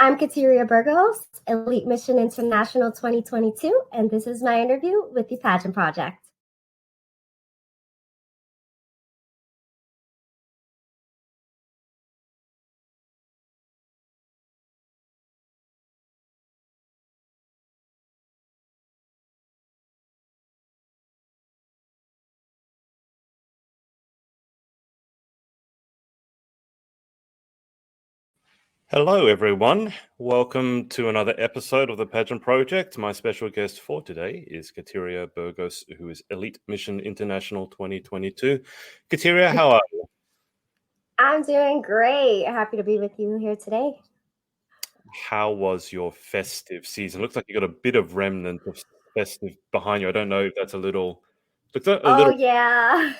I'm Kathyria Burgos, Elite Mission International 2022, and this is my interview with the Pageant Project. Hello, everyone. Welcome to another episode of the Pageant Project. My special guest for today is Kathyria Burgos, who is Elite Mission International 2022. Kathyria, how are you? I'm doing great. Happy to be with you here today. How was your festive season? Looks like you got a bit of remnant of festive behind you. I don't know if that's a little. Yeah.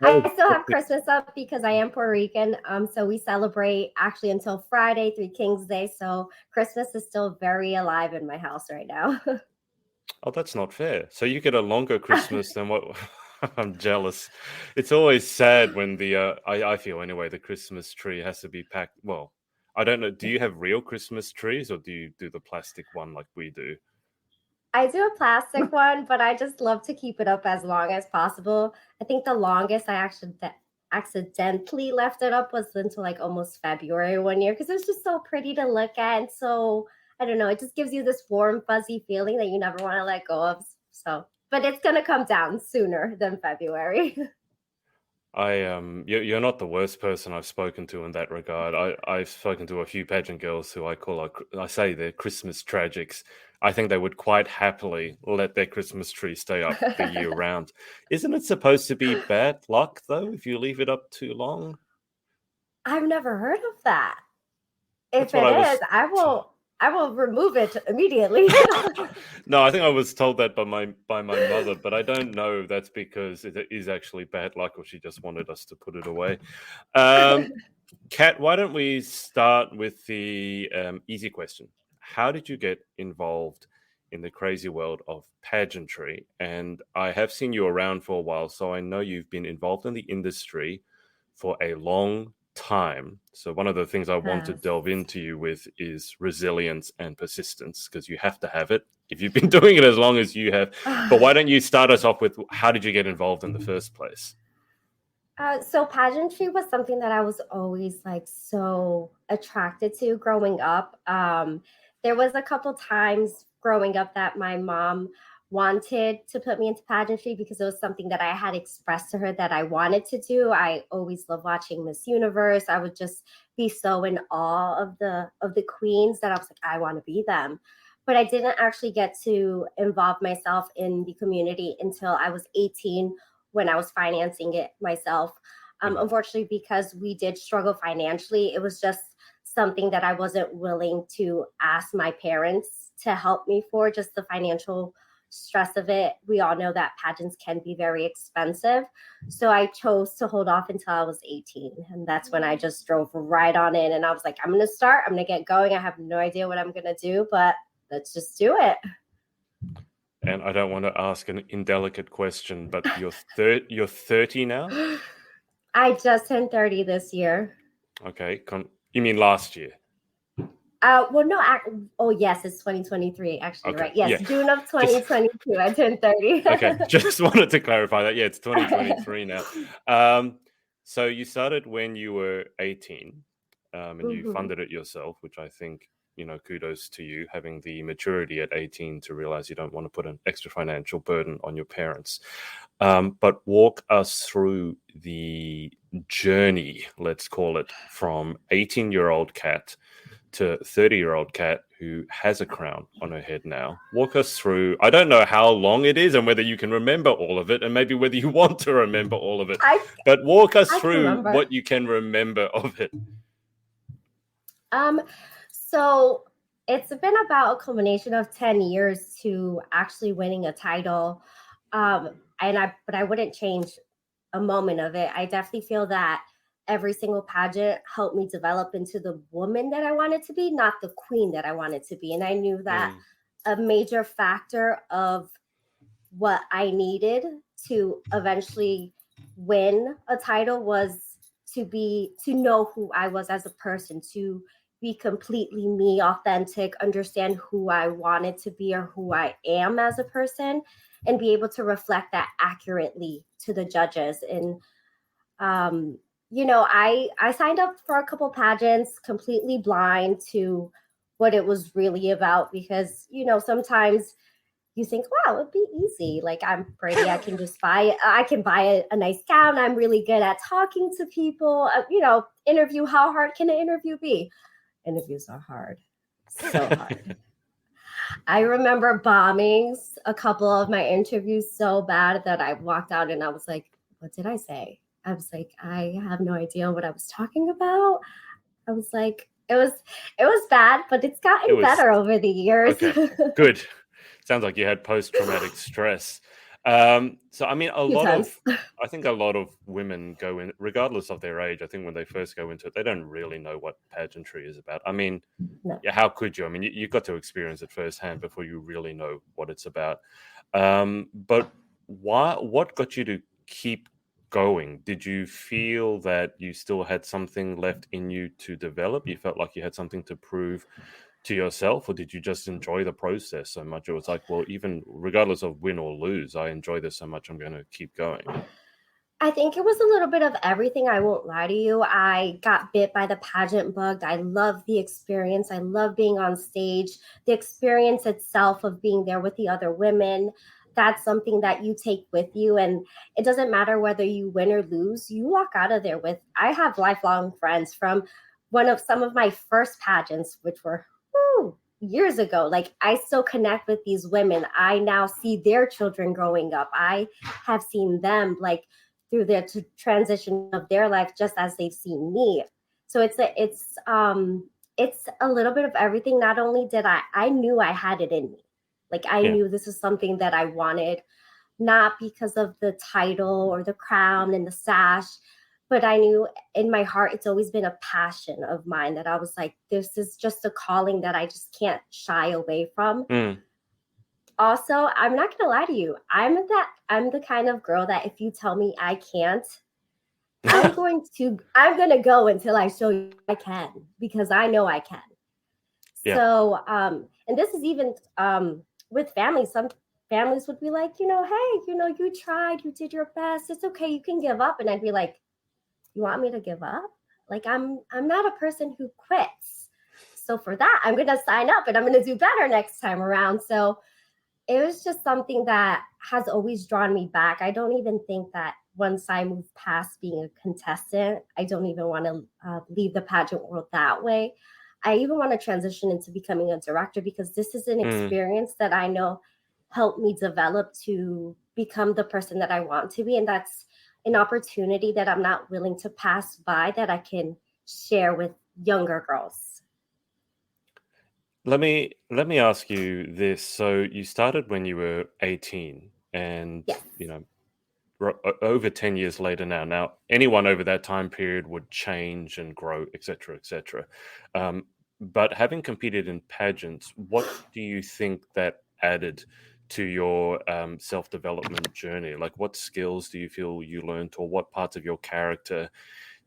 I still have Christmas up because I am Puerto Rican. So we celebrate actually until Friday, Three Kings Day. So Christmas is still very alive in my house right now. Oh, that's not fair. So you get a longer Christmas than what I'm jealous. It's always sad when I feel anyway, the Christmas tree has to be packed. Well, I don't know. Do you have real Christmas trees or do you do the plastic one like we do? I do a plastic one, but I just love to keep it up as long as possible. I think the longest I actually accidentally left it up was until like almost February one year because it was just so pretty to look at. And so I don't know, it just gives you this warm, fuzzy feeling that you never want to let go of. So, but it's gonna come down sooner than February. You're not the worst person I've spoken to in that regard. I've spoken to a few pageant girls who I say they're Christmas tragics. I think they would quite happily let their Christmas tree stay up the year round. Isn't it supposed to be bad luck though if you leave it up too long? I've never heard of that. That's If what it I was. is, I will remove it immediately. No, I think I was told that by my mother, but I don't know if that's because it is actually bad luck or she just wanted us to put it away. Kat, why don't we start with the easy question? How did you get involved in the crazy world of pageantry? And I have seen you around for a while, so I know you've been involved in the industry for a long time. So one of the things I want to Yes. delve into you with is resilience and persistence, because you have to have it if you've been doing it as long as you have. But why don't you start us off with how did you get involved in the first place? So pageantry was something that I was always like so attracted to growing up. There was a couple times growing up that my mom wanted to put me into pageantry because it was something that I had expressed to her that I wanted to do. I always loved watching Miss Universe. I would just be so in awe of the queens that I was like, I want to be them. But I didn't actually get to involve myself in the community until I was 18 when I was financing it myself. Unfortunately, because we did struggle financially, it was just something that I wasn't willing to ask my parents to help me for, just the financial stress of it. We all know that pageants can be very expensive. So I chose to hold off until I was 18. And that's when I just drove right on in. And I was like, I'm going to start. I'm going to get going. I have no idea what I'm going to do, but let's just do it. And I don't want to ask an indelicate question, but you're 30 now? I just turned 30 this year. Okay. You mean last year? Well, no, yes, it's 2023, actually, Okay. right? Yes, Yeah. June of 2022, I turned 30. Okay. Just wanted to clarify that. Yeah, it's 2023 now. So you started when you were 18, and you funded it yourself, which I think, kudos to you having the maturity at 18 to realize you don't want to put an extra financial burden on your parents. But walk us through the journey, let's call it, from 18-year-old Kat to 30-year-old Kat who has a crown on her head now. Walk us through. I don't know how long it is and whether you can remember all of it and maybe whether you want to remember all of it. But walk us through what you can remember of it. So it's been about a culmination of 10 years to actually winning a title. But I wouldn't change a moment of it. I definitely feel that every single pageant helped me develop into the woman that I wanted to be, not the queen that I wanted to be. And I knew that a major factor of what I needed to eventually win a title was to know who I was as a person, to be completely me, authentic, understand who I wanted to be or who I am as a person, and be able to reflect that accurately to the judges. And I signed up for a couple pageants completely blind to what it was really about, because sometimes you think, wow, it'd be easy. Like, I'm pretty, I can buy a nice gown. I'm really good at talking to people. Interview, how hard can an interview be? Interviews are hard. So hard. I remember bombing a couple of my interviews so bad that I walked out and I was like, what did I say? I was like, I have no idea what I was talking about. I was like, it was bad, but it's gotten better over the years. Okay, good. Sounds like you had post-traumatic stress. So I mean, I think a lot of women go in, regardless of their age. I think when they first go into it, they don't really know what pageantry is about. I mean, No. yeah, how could you? I mean, you've got to experience it firsthand before you really know what it's about. But what got you to keep going? Did you feel that you still had something left in you to develop? You felt like you had something to prove to yourself, or did you just enjoy the process so much? It was like, well, even regardless of win or lose, I enjoy this so much, I'm going to keep going. I think it was a little bit of everything. I won't lie to you. I got bit by the pageant bug. I love the experience. I love being on stage. The experience itself of being there with the other women, that's something that you take with you. And it doesn't matter whether you win or lose. You walk out of there with, I have lifelong friends from some of my first pageants, which were years ago. Like, I still connect with these women. I now see their children growing up. I have seen them, like, through the transition of their life, just as they've seen me. So it's a little bit of everything. Not only did I knew I had it in me. Like, I knew this is something that I wanted, not because of the title or the crown and the sash, but I knew in my heart, it's always been a passion of mine that I was like, this is just a calling that I just can't shy away from. Also, I'm not gonna lie to you. I'm the kind of girl that if you tell me I can't, I'm gonna go until I show you I can, because I know I can. Yeah. So, and this is even with family. Some families would be like, hey, you tried, you did your best. It's okay, you can give up. And I'd be like, you want me to give up? Like, I'm not a person who quits. So for that, I'm gonna sign up and I'm gonna do better next time around. So it was just something that has always drawn me back. I don't even think that once I move past being a contestant, I don't even want to leave the pageant world that way. I even want to transition into becoming a director, because this is an experience that I know helped me develop to become the person that I want to be. And that's an opportunity that I'm not willing to pass by, that I can share with younger girls. Let me ask you this. So you started when you were 18, and Yes. over 10 years later now. Now, anyone over that time period would change and grow, etc., etc. But having competed in pageants, what do you think that added to your self-development journey? Like, what skills do you feel you learned, or what parts of your character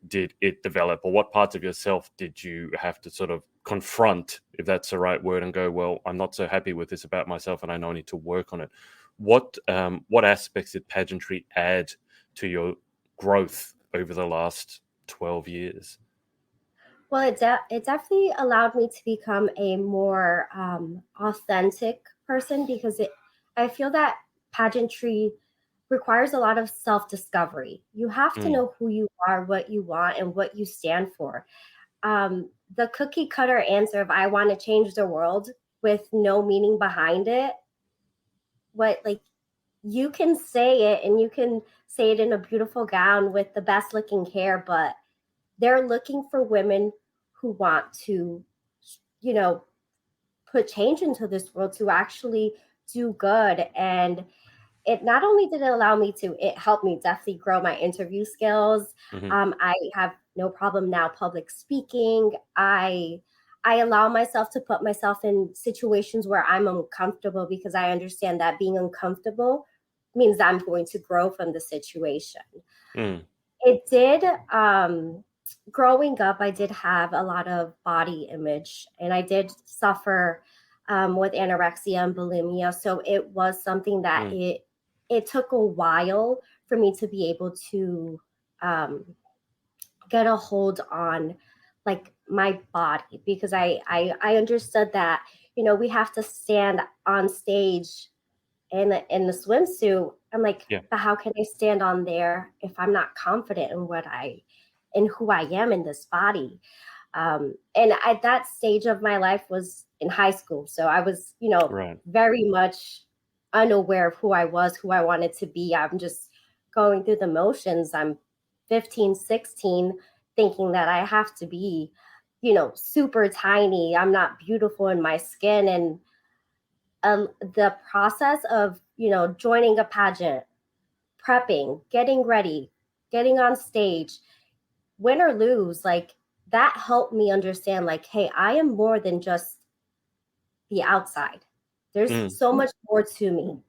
did it develop, or what parts of yourself did you have to sort of confront, if that's the right word, and go, well, I'm not so happy with this about myself and I know I need to work on it? What aspects did pageantry add to your growth over the last 12 years? Well, it definitely allowed me to become a more authentic person, because I feel that pageantry requires a lot of self-discovery. You have to know who you are, what you want, and what you stand for. The cookie cutter answer of I want to change the world with no meaning behind it, you can say it, and you can say it in a beautiful gown with the best looking hair, but they're looking for women who want to, put change into this world, to actually do good. And it not only did it helped me definitely grow my interview skills. I have no problem now public speaking. I allow myself to put myself in situations where I'm uncomfortable, because I understand that being uncomfortable means I'm going to grow from the situation. It did growing up, I did have a lot of body image, and I did suffer with anorexia and bulimia. So it was something that Mm. it took a while for me to be able to um, get a hold on like my body, because I understood that, we have to stand on stage in the swimsuit. I'm like, Yeah. but how can I stand on there if I'm not confident in who I am in this body? And at that stage of my life was in high school. So I was, Right. very much unaware of who I was, who I wanted to be. I'm just going through the motions. I'm 15, 16, thinking that I have to be, super tiny. I'm not beautiful in my skin. And the process of, joining a pageant, prepping, getting ready, getting on stage, win or lose, like that helped me understand, like, hey, I am more than just the outside. There's Mm. so much more to me.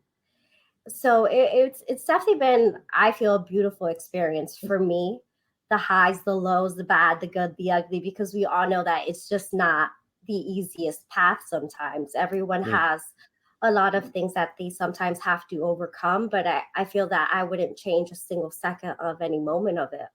So it's definitely been, I feel, a beautiful experience for me. The highs, the lows, the bad, the good, the ugly, because we all know that it's just not the easiest path sometimes. Everyone Mm. has a lot of things that they sometimes have to overcome, but I feel that I wouldn't change a single second of any moment of it.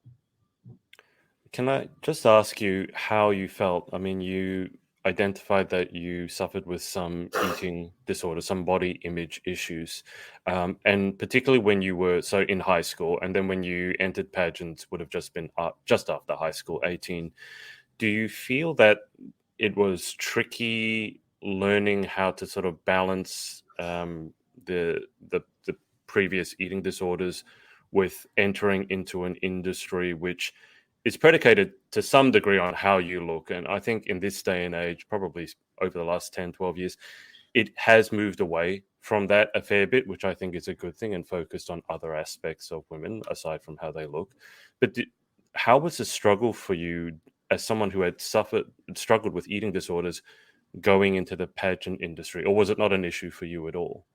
Can I just ask you how you felt? I mean, you identified that you suffered with some eating disorder, some body image issues, and particularly when you were so in high school, and then when you entered pageants, would have just been just after high school, 18. Do you feel that it was tricky learning how to sort of balance the previous eating disorders with entering into an industry which is predicated to some degree on how you look? And I think in this day and age, probably over the last 10, 12 years, it has moved away from that a fair bit, which I think is a good thing, and focused on other aspects of women aside from how they look. But how was the struggle for you as someone who had struggled with eating disorders going into the pageant industry, or was it not an issue for you at all?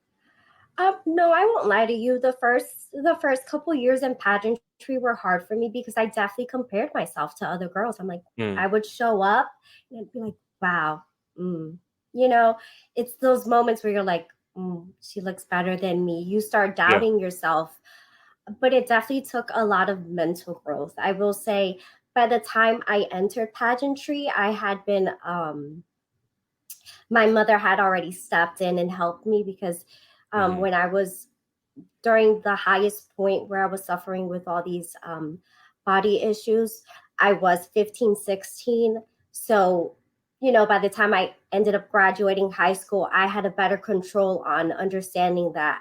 No, I won't lie to you. The first couple years in pageantry were hard for me because I definitely compared myself to other girls. I'm like, I Mm. would show up and I'd be like, wow, mm. you know, it's those moments where you're like, she looks better than me. You start Yeah. doubting yourself, but it definitely took a lot of mental growth. I will say, by the time I entered pageantry, I had been my mother had already stepped in and helped me because Hmm. when I was during the highest point where I was suffering with all these body issues, I was 15, 16. So, by the time I ended up graduating high school, I had a better control on understanding that,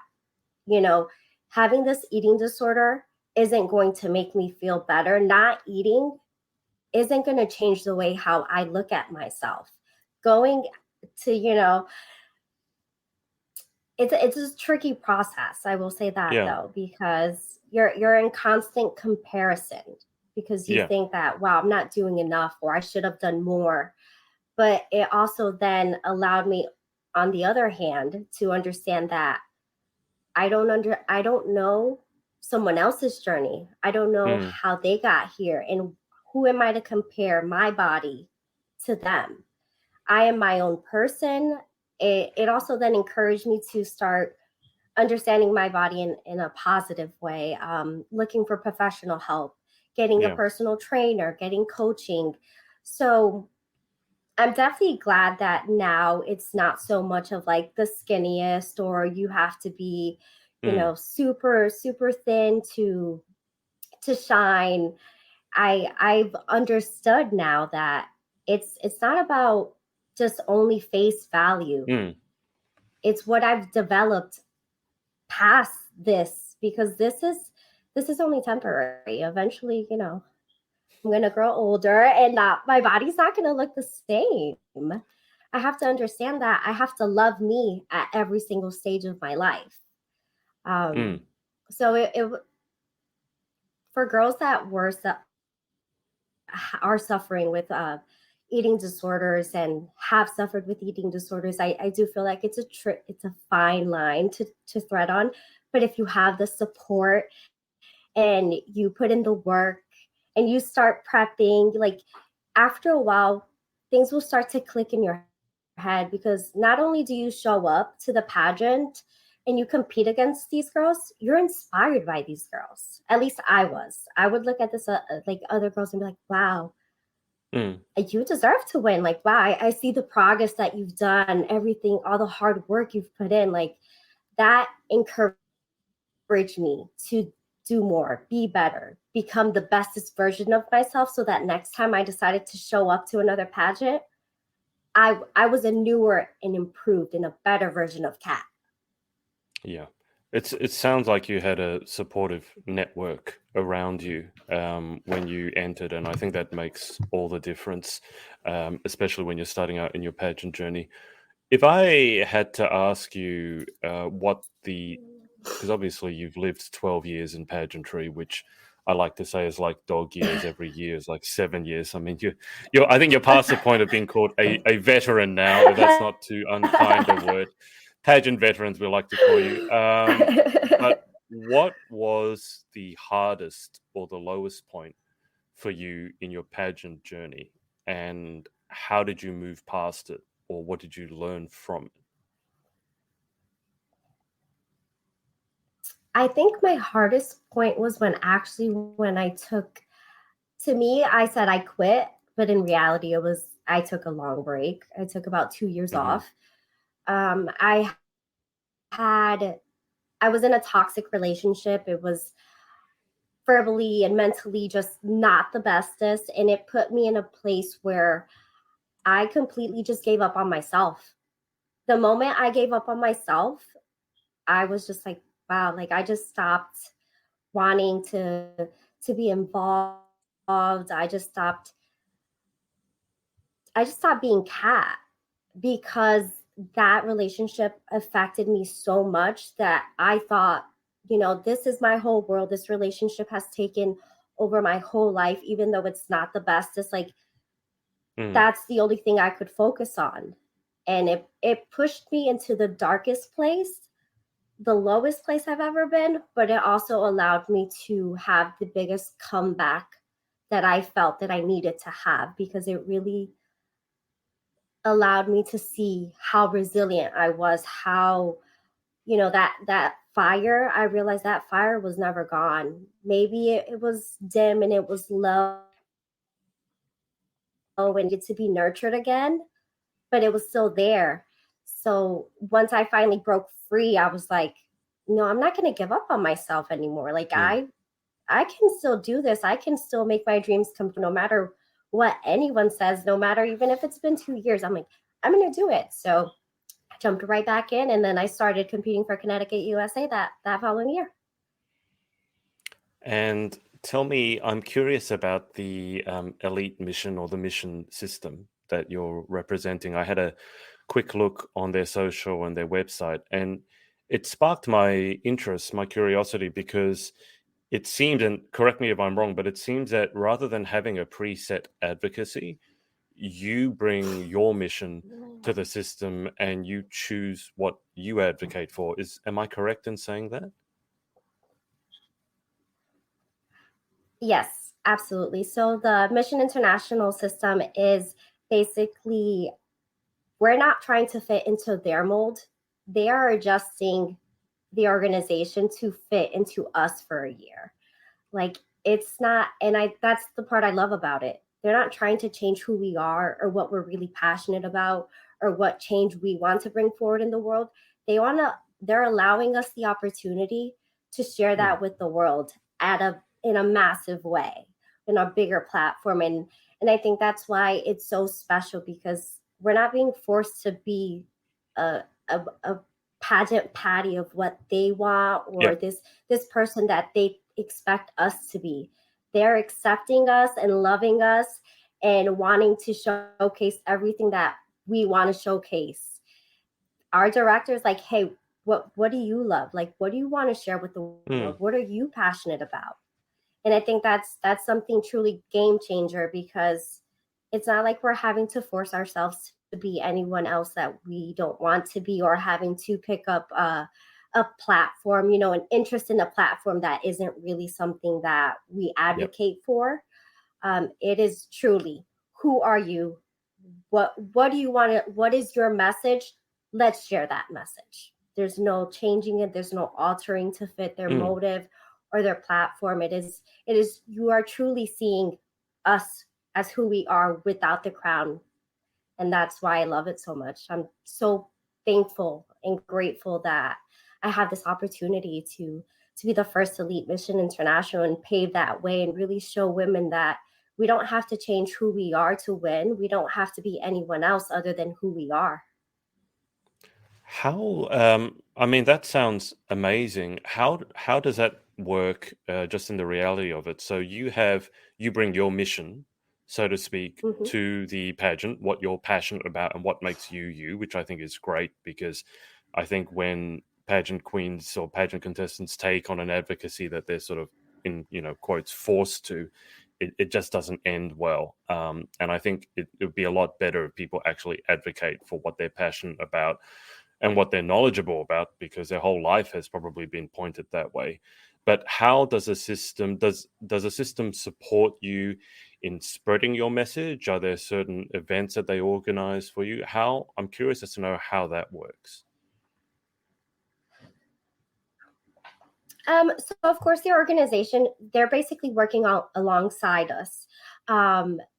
you know, having this eating disorder isn't going to make me feel better. Not eating isn't going to change the way how I look at myself. Going to, it's a tricky process. I will say that Yeah. though, because you're in constant comparison because you Yeah. think that, wow, I'm not doing enough or I should have done more. But it also then allowed me, on the other hand, to understand that I don't know someone else's journey. I don't know Mm. how they got here, and who am I to compare my body to them? I am my own person. It also then encouraged me to start understanding my body in a positive way, looking for professional help, getting a Yeah. personal trainer, getting coaching. So I'm definitely glad that now it's not so much of like the skinniest, or you have to be, Mm. super, super thin to shine. I've understood now that it's not about just only face value. Mm. It's what I've developed past this, because this is only temporary. Eventually, I'm gonna grow older and not my body's not gonna look the same. I have to understand that I have to love me at every single stage of my life. Um, Mm. so for girls that are suffering with eating disorders and have suffered with eating disorders, I do feel like it's a fine line to thread on. But if you have the support and you put in the work and you start prepping, like after a while, things will start to click in your head, because not only do you show up to the pageant and you compete against these girls, you're inspired by these girls. At least I was. I would look at this like other girls and be like, wow, you deserve to win. Like, wow, I see the progress that you've done, everything, all the hard work you've put in. Like, that encouraged me to do more, be better, become the bestest version of myself, so that next time I decided to show up to another pageant, I was a newer and improved and a better version of Kat. Yeah. It sounds like you had a supportive network around you when you entered, and I think that makes all the difference, especially when you're starting out in your pageant journey. If I had to ask you because obviously you've lived 12 years in pageantry, which I like to say is like dog years. Every year is like 7 years. I mean, I think you're past the point of being called a veteran now, if that's not too unkind a word. Pageant veterans, we like to call you. But what was the hardest or the lowest point for you in your pageant journey, and how did you move past it, or what did you learn from it? I think my hardest point was when I took, to me, I said I quit, but in reality, I took a long break. I took about 2 years Mm-hmm. off. I had, I was in a toxic relationship. It was verbally and mentally just not the bestest. And it put me in a place where I completely just gave up on myself. The moment I gave up on myself, I was just like, wow, like I just stopped wanting to be involved. I just stopped being Kat, because that relationship affected me so much that I thought, this is my whole world. This relationship has taken over my whole life, even though it's not the best. It's like Mm. that's the only thing I could focus on. And it pushed me into the darkest place, the lowest place I've ever been, but it also allowed me to have the biggest comeback that I felt that I needed to have, because it really allowed me to see how resilient I was, how, that fire, I realized that fire was never gone. Maybe it was dim and it was low and needed to be nurtured again, but it was still there. So once I finally broke free, I was like, no, I'm not going to give up on myself anymore. Like Mm. I can still do this. I can still make my dreams come true, no matter what anyone says, no matter, even if it's been 2 years. I'm like, I'm going to do it. So I jumped right back in, and then I started competing for Connecticut USA that following year. And tell me, I'm curious about the elite mission or the mission system that you're representing. I had a quick look on their social and their website, and it sparked my interest, my curiosity, because it seemed, and correct me if I'm wrong, but it seems that rather than having a preset advocacy, you bring your mission to the system and you choose what you advocate for. Am I correct in saying that? Yes, absolutely. So the Mission International system is basically, we're not trying to fit into their mold. They are adjusting the organization to fit into us for a year. Like, it's not, and I that's the part I love about it. They're not trying to change who we are or what we're really passionate about or what change we want to bring forward in the world. They're allowing us the opportunity to share Hmm. that with the world in a massive way, in a bigger platform. And I think that's why it's so special, because we're not being forced to be a a pageant patty of what they want, or Yep. this person that they expect us to be. They're accepting us and loving us and wanting to showcase everything that we want to showcase. Our director's like, hey, what do you love? Like, what do you want to share with the world? Hmm. What are you passionate about? And I think that's something truly game changer, because it's not like we're having to force ourselves to be anyone else that we don't want to be, or having to pick up a platform, an interest in a platform that isn't really something that we Yep. advocate for. It is truly, who are you? What do you want to, what is your message? Let's share that message. There's no changing it. There's no altering to fit their Mm. motive or their platform. It is you are truly seeing us as who we are without the crown. And that's why I love it so much. I'm so thankful and grateful that I have this opportunity to be the first to lead Mission International and pave that way and really show women that we don't have to change who we are to win. We don't have to be anyone else other than who we are. How, I mean, that sounds amazing. How does that work, just in the reality of it? So you bring your mission, so to speak, Hmm. to the pageant, what you're passionate about and what makes you you, which I think is great because I think when pageant queens or pageant contestants take on an advocacy that they're sort of in, quotes, forced to, it just doesn't end well. And I think it would be a lot better if people actually advocate for what they're passionate about and what they're knowledgeable about because their whole life has probably been pointed that way. But how does a system support you in spreading your message? Are there certain events that they organize for you? How, I'm curious as to know how that works. So of course the organization, they're basically working on alongside us.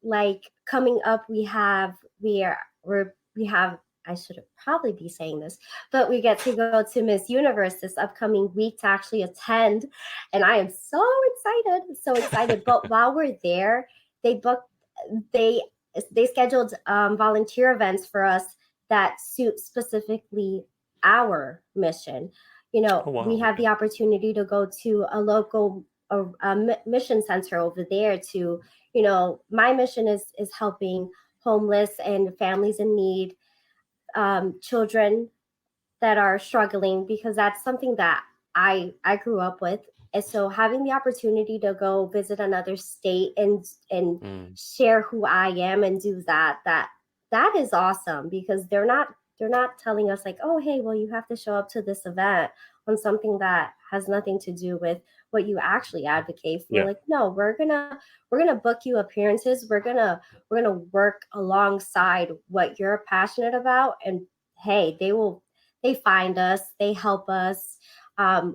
Like coming up, we have, I should probably be saying this, but we get to go to Miss Universe this upcoming week to actually attend. And I am so excited. But while we're there, they booked, they, they scheduled volunteer events for us that suit specifically our mission. Oh We wow, have okay. the opportunity to go to a local mission center over there to, my mission is helping homeless and families in need, children that are struggling, because that's something that I grew up with. And so having the opportunity to go visit another state and Mm, share who I am and do that is awesome, because they're not telling us like, oh hey, well you have to show up to this event on something that has nothing to do with what you actually advocate for. yeah, Like, no, we're gonna book you appearances. We're gonna work alongside what you're passionate about, and hey, they find us, they help us.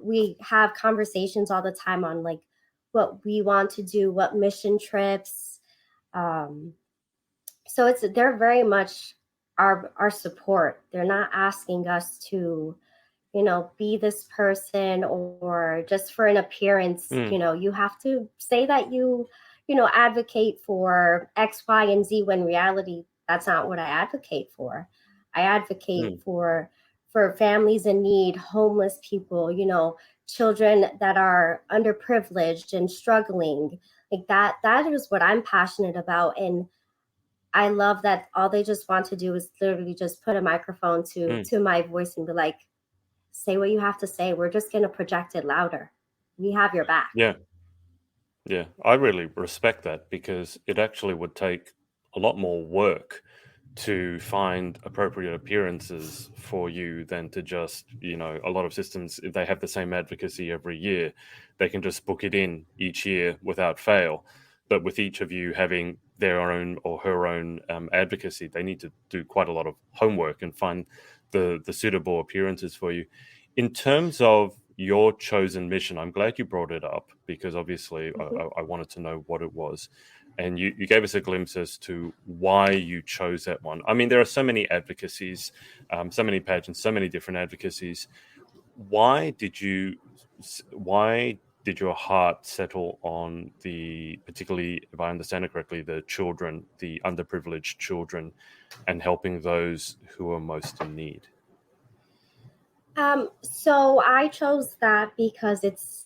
We have conversations all the time on like what we want to do, what mission trips. Um, so they're very much our support. They're not asking us to, be this person, or just for an appearance. mm, You have to say that you advocate for X, Y, and Z, when in reality, that's not what I advocate for. I advocate mm, for families in need, homeless people, children that are underprivileged and struggling. Like that is what I'm passionate about. And I love that all they just want to do is literally just put a microphone to mm. to my voice and be like, say what you have to say. We're just going to project it louder. We have your back. Yeah. Yeah, I really respect that because it actually would take a lot more work to find appropriate appearances for you than to just, a lot of systems, if they have the same advocacy every year, they can just book it in each year without fail. But with each of you having their own or her own advocacy, they need to do quite a lot of homework and find the suitable appearances for you. In terms of your chosen mission, I'm glad you brought it up because obviously I, Mhm. I I wanted to know what it was. And you gave us a glimpse as to why you chose that one. I mean, there are so many advocacies, so many pageants, so many different advocacies. Why did you, why did your heart settle on the, particularly, if I understand it correctly, the children, the underprivileged children, and helping those who are most in need? So I chose that because it's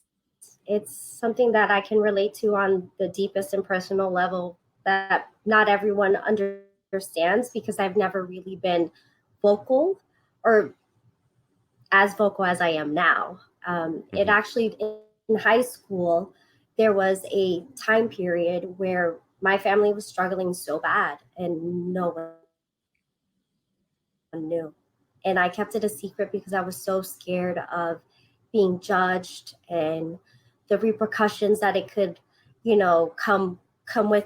something that I can relate to on the deepest and personal level that not everyone understands, because I've never really been vocal, or as vocal as I am now. It Hmm. actually, in high school, there was a time period where my family was struggling so bad and no one knew. And I kept it a secret because I was so scared of being judged and the repercussions that it could, come. come with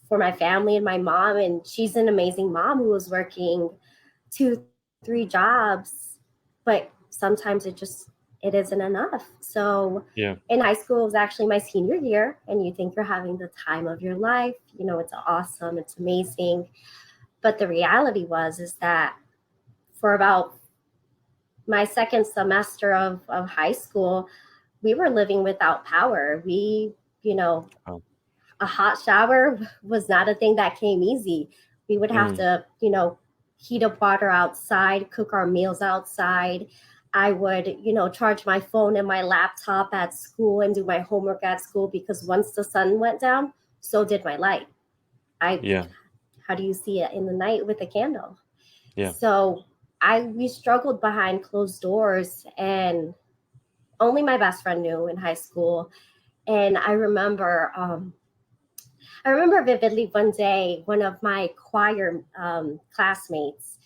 for my family and my mom. And she's an amazing mom who was working 2, 3 jobs, but sometimes it isn't enough. So Yeah. in high school, it was actually my senior year, and you think you're having the time of your life. It's awesome, it's amazing. But the reality is that for about my second semester of high school, we were living without power. You know, Oh. a hot shower was not a thing that came easy. We would have to, heat up water outside, cook our meals outside. I would, charge my phone and my laptop at school and do my homework at school, because once the sun went down, so did my light. Yeah. How do you see it in the night with a candle? Yeah. So we struggled behind closed doors, and only my best friend knew in high school. And I remember vividly one day, one of my choir classmates,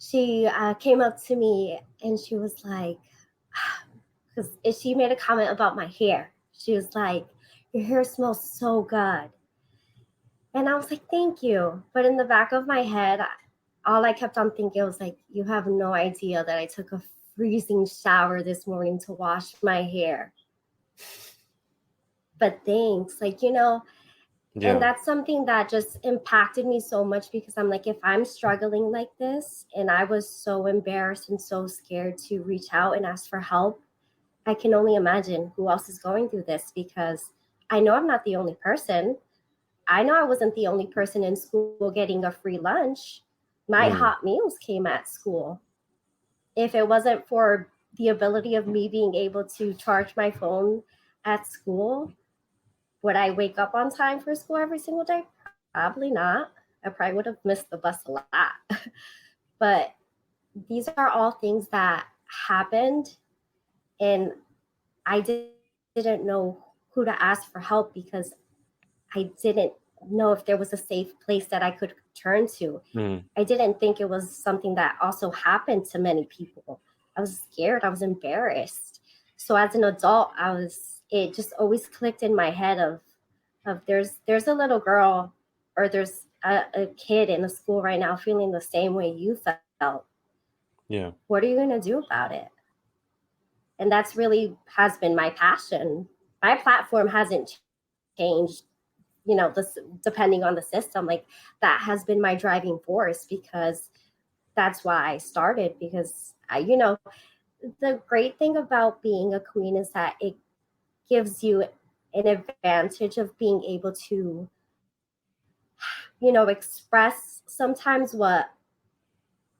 she came up to me and she was like, because she made a comment about my hair. She was like, "Your hair smells so good." And I was like, "Thank you." But in the back of my head, all I kept on thinking was like, "You have no idea that I took a freezing shower this morning to wash my hair." But thanks. And Yeah. that's something that just impacted me so much, because I'm like, if I'm struggling like this and I was so embarrassed and so scared to reach out and ask for help, I can only imagine who else is going through this, because I know I'm not the only person. I know I wasn't the only person in school getting a free lunch. My Mm. hot meals came at school. If it wasn't for the ability of me being able to charge my phone at school, would I wake up on time for school every single day? Probably not. I probably would have missed the bus a lot. But these are all things that happened, and I didn't know who to ask for help, because I didn't know if there was a safe place that I could turn to. Mm. I didn't think it was something that also happened to many people. I was scared. I was embarrassed. So as an adult, it just always clicked in my head of there's a little girl, or there's a kid in a school right now feeling the same way you felt. Yeah. What are you going to do about it? And that's really has been my passion. My platform hasn't changed, this depending on the system. Like, that has been my driving force, because that's why I started. Because the great thing about being a queen is that it gives you an advantage of being able to, express sometimes what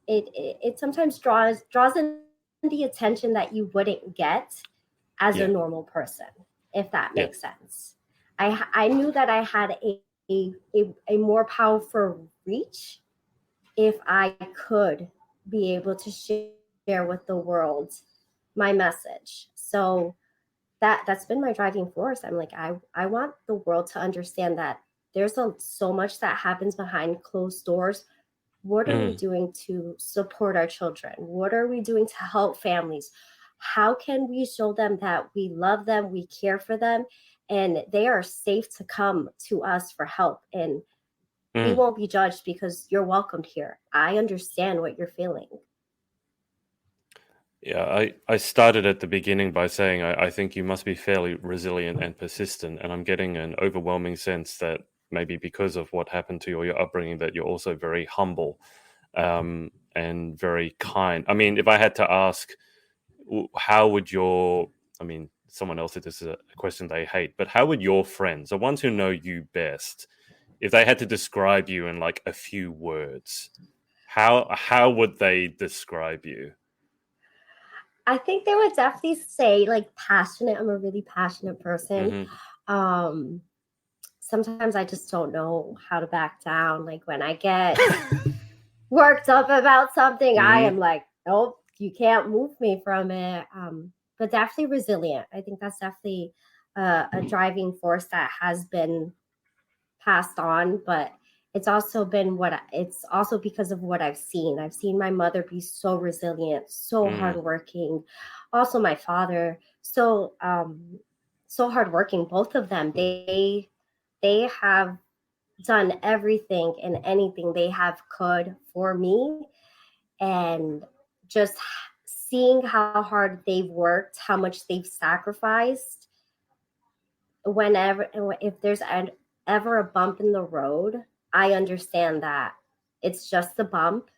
it sometimes draws in the attention that you wouldn't get as a Yeah. normal person, if that Yeah. makes sense. I knew that I had a more powerful reach if I could be able to share with the world my message. So that's been my driving force. I'm like, I want the world to understand that there's so much that happens behind closed doors. What are we Mm. doing to support our children? What are we doing to help families? How can we show them that we love them, we care for them, and they are safe to come to us for help? And we Mm. won't be judged, because you're welcomed here. I understand what you're feeling. Yeah, I started at the beginning by saying I think you must be fairly resilient and persistent, and I'm getting an overwhelming sense that maybe because of what happened to you or your upbringing, that you're also very humble, and very kind. I mean, if I had to ask, how would I mean, someone else said this is a question they hate, but how would your friends, the ones who know you best, if they had to describe you in like a few words, how would they describe you? I think they would definitely say, like, passionate. I'm a really passionate person. Hmm. Um, Sometimes I just don't know how to back down. Like, when I get worked up about something, I Hmm. am like, nope, you can't move me from it. But definitely resilient. I think that's definitely a driving force that has been passed on. But it's also because of what I've seen. I've seen my mother be so resilient, so Mm. hardworking. Also, my father, so hardworking. Both of them, they have done everything and anything they have could for me. And just seeing how hard they've worked, how much they've sacrificed, whenever, if there's ever a bump in the road, I understand that it's just a bump.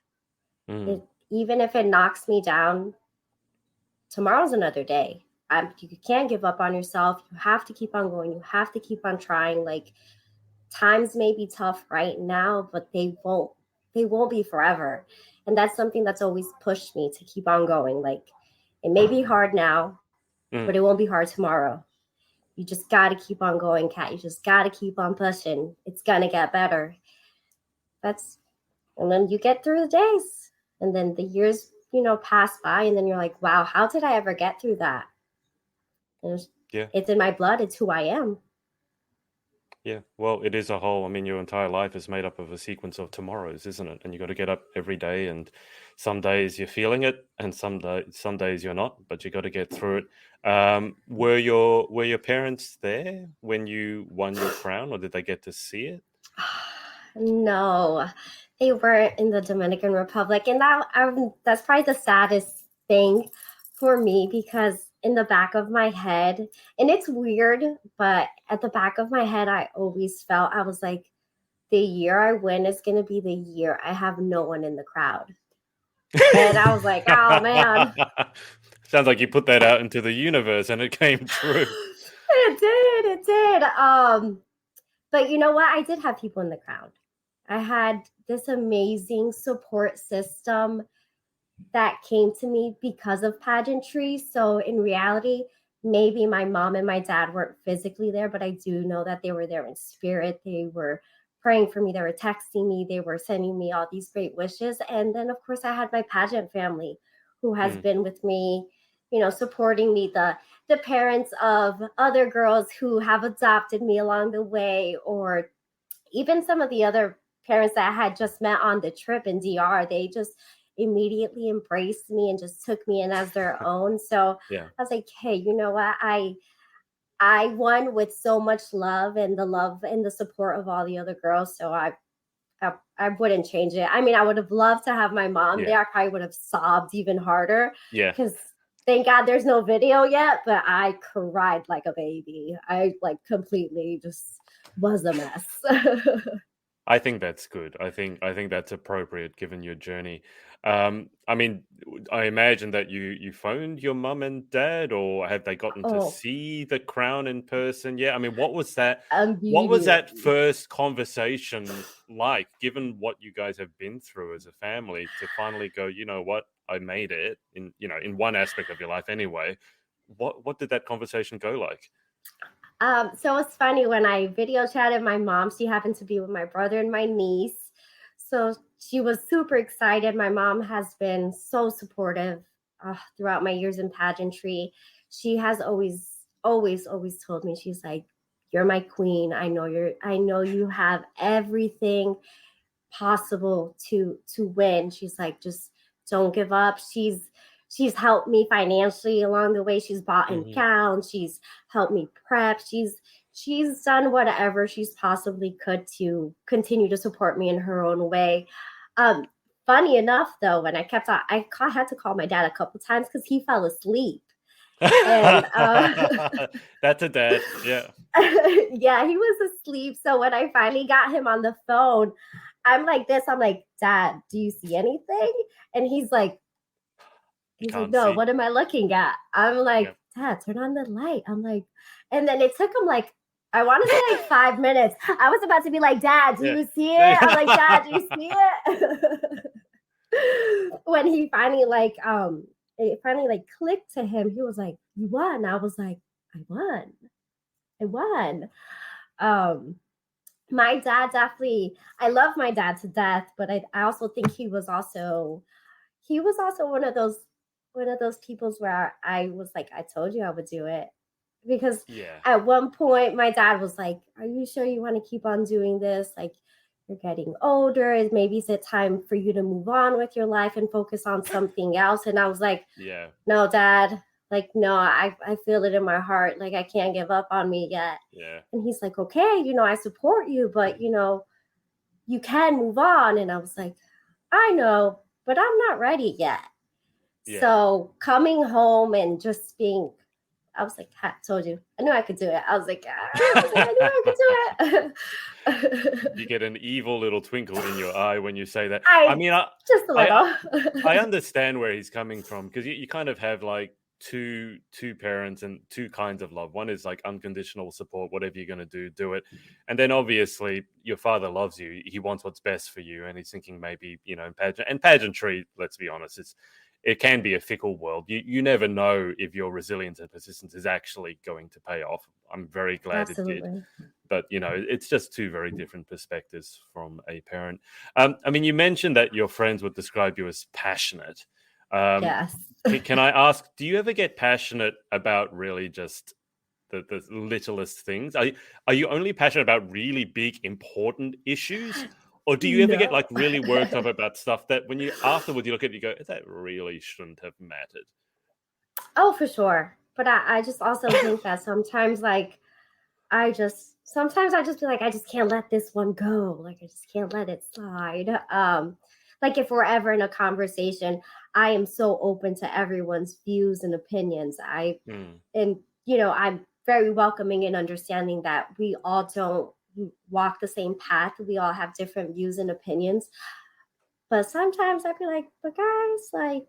Even if it knocks me down, tomorrow's another day. You can't give up on yourself. You have to keep on going. You have to keep on trying. Like, times may be tough right now, but they won't be forever. And that's something that's always pushed me to keep on going. Like, it may be hard now, but it won't be hard tomorrow. You just got to keep on going, Kat. You just got to keep on pushing. It's going to get better. And then you get through the days, and then the years, pass by, and then you're like, wow, how did I ever get through that? It's in my blood. It's who I am. Yeah, well, it is a whole. I mean, your entire life is made up of a sequence of tomorrows, isn't it? And you got to get up every day, and some days you're feeling it, and some days you're not. But you got to get through it. Were your parents there when you won your crown, or did they get to see it? No, they weren't in the Dominican Republic, and that's probably the saddest thing for me, because in the back of my head, and it's weird, but at the back of my head, I always felt, I was like, the year I win is going to be the year I have no one in the crowd. And I was like, oh man. Sounds like you put that out into the universe and it came true. It did. But you know what? I did have people in the crowd. I had this amazing support system that came to me because of pageantry. So in reality, maybe my mom and my dad weren't physically there, but I do know that they were there in spirit. They were praying for me. They were texting me. They were sending me all these great wishes. And then, of course, I had my pageant family who has been with me, supporting me, the parents of other girls who have adopted me along the way, or even some of the other parents that I had just met on the trip in DR. They just immediately embraced me and just took me in as their own. So yeah. I was like, hey, you know what? I won with so much love and the support of all the other girls. So I wouldn't change it. I mean, I would have loved to have my mom there. I probably would have sobbed even harder. Yeah. Because thank God there's no video yet, but I cried like a baby. I completely just was a mess. I think that's good. I think that's appropriate given your journey. I mean, I imagine that you phoned your mum and dad, or have they gotten to see the crown in person? Yeah. I mean, what was that? What was that first conversation like, given what you guys have been through as a family, to finally go, you know what, I made it in one aspect of your life anyway. What did that conversation go like? So it's funny, when I video chatted my mom, she happened to be with my brother and my niece. So she was super excited. My mom has been so supportive throughout my years in pageantry. She has always told me, she's like, you're my queen. I know you have everything possible to win. She's like, just don't give up. She's helped me financially along the way. She's bought in gowns. She's helped me prep. She's done whatever she's possibly could to continue to support me in her own way. Funny enough, though, when I had to call my dad a couple times because he fell asleep. And that's a dad. Yeah. Yeah, he was asleep. So when I finally got him on the phone, I'm like this. I'm like, Dad, do you see anything? And he's like, no, what am I looking at? I'm like, Dad, turn on the light. I'm like, and then it took him like, I want to say like 5 minutes. I was about to be like, Dad, do you see it? I'm like, Dad, do you see it? When he finally it finally clicked to him, he was like, you won. I was like, I won. My dad definitely, I love my dad to death, but I also think he was also one of those peoples where I was like, I told you I would do it. Because at one point my dad was like, are you sure you want to keep on doing this? Like, you're getting older. Maybe it's time for you to move on with your life and focus on something else. And I was like, no, Dad, Like, no, I feel it in my heart. Like, I can't give up on me yet. Yeah. And he's like, okay, I support you, but, you can move on. And I was like, I know, but I'm not ready yet. Yeah. So coming home and just being, I was like, I told you, I knew I could do it. I was like, I knew I could do it. You get an evil little twinkle in your eye when you say that. I I mean, just a little. I understand where he's coming from, because you kind of have like two parents and two kinds of love. One is like unconditional support, whatever you're going to do it. And then obviously your father loves you. He wants what's best for you. And he's thinking maybe, pageantry, let's be honest, it can be a fickle world. You never know if your resilience and persistence is actually going to pay off. I'm very glad it did. Absolutely. But, it's just two very different perspectives from a parent. I mean, you mentioned that your friends would describe you as passionate. Yes. Can I ask, do you ever get passionate about really just the littlest things? Are you only passionate about really big, important issues? Or do you ever get No. like really worked up about stuff that when you afterwards you look at it, you go, that really shouldn't have mattered? Oh, for sure. But I just also think that sometimes, like, sometimes I just be like, I just can't let this one go. Like, I just can't let it slide. Like, if we're ever in a conversation, I am so open to everyone's views and opinions. And, I'm very welcoming and understanding that we all don't walk the same path. We all have different views and opinions. But sometimes I'd be like, but guys, like,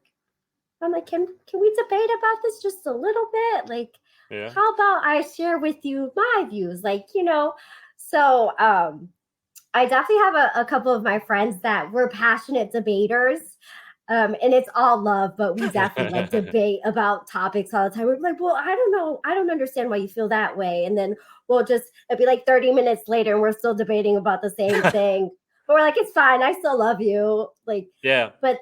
I'm like, can we debate about this just a little bit? Like, Yeah. how about I share with you my views? Like, So I definitely have a couple of my friends that were passionate debaters. And it's all love, but we definitely like debate about topics all the time. We're like, well, I don't know. I don't understand why you feel that way. And then it'd be like 30 minutes later and we're still debating about the same thing. But we're like, it's fine. I still love you. Like, Yeah. but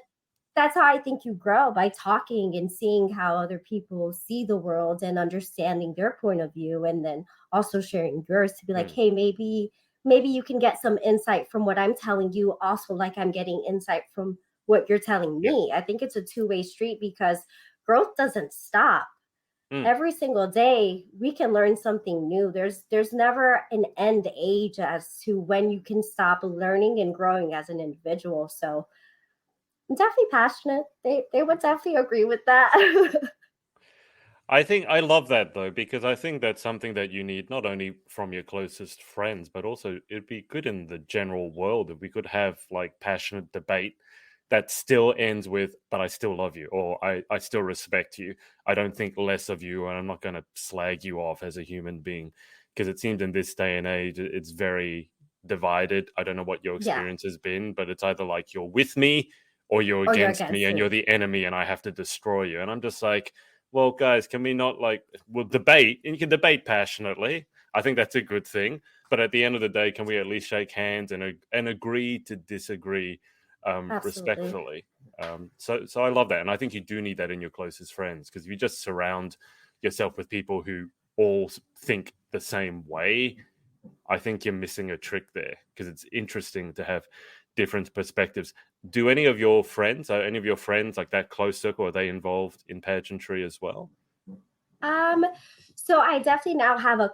that's how I think you grow, by talking and seeing how other people see the world and understanding their point of view, and then also sharing yours to be like, hey, maybe you can get some insight from what I'm telling you, also like I'm getting insight from what you're telling Yeah. me. I think it's a two-way street because growth doesn't stop. Mm. Every single day we can learn something new. There's never an end age as to when you can stop learning and growing as an individual. So I'm definitely passionate. They would definitely agree with that. I think I love that though, because I think that's something that you need not only from your closest friends, but also it'd be good in the general world if we could have like passionate debate that still ends with, but I still love you, or I still respect you. I don't think less of you, and I'm not going to slag you off as a human being, because it seems in this day and age, it's very divided. I don't know what your Yeah. experience has been, but it's either like you're with me or you're Or you're against me against and you're me. the enemy and I have to destroy you. And I'm just like, well, guys, can we not we'll debate, and you can debate passionately. I think that's a good thing. But at the end of the day, can we at least shake hands and agree to disagree Absolutely. respectfully? So I love that. And I think you do need that in your closest friends, because if you just surround yourself with people who all think the same way, I think you're missing a trick there, because it's interesting to have different perspectives. Do any of your friends, like that close circle, are they involved in pageantry as well? So I definitely now have a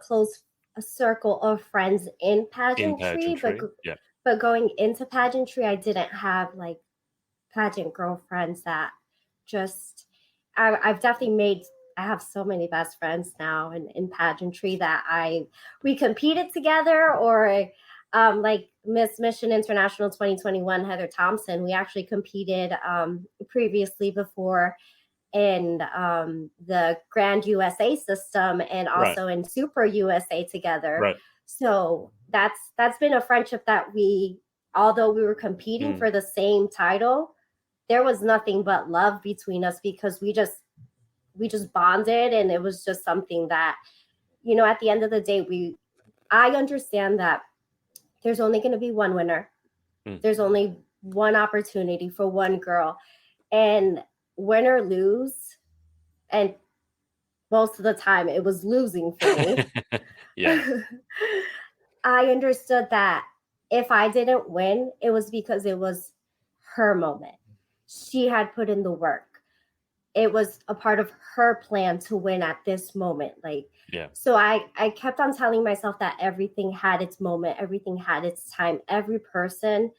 circle of friends in In pageantry, but pageantry, yeah. but going into pageantry, I didn't have like pageant girlfriends that just I've definitely made. I have so many best friends now in pageantry that we competed together, or like Miss Mission International 2021, Heather Thompson. We actually competed previously before in the Grand USA system and Right, also in Super USA together. right. So that's been a friendship that although we were competing Mm. for the same title, there was nothing but love between us because we just bonded, and it was just something that, at the end of the day, I understand that there's only going to be one winner. Mm. There's only one opportunity for one girl, and win or lose, and most of the time it was losing for me. Yeah. I understood that if I didn't win, it was because it was her moment. She had put in the work. it was a part of her plan to win at this moment. Like, Yeah. so I kept on telling myself that everything had its moment, everything had its time. Every person,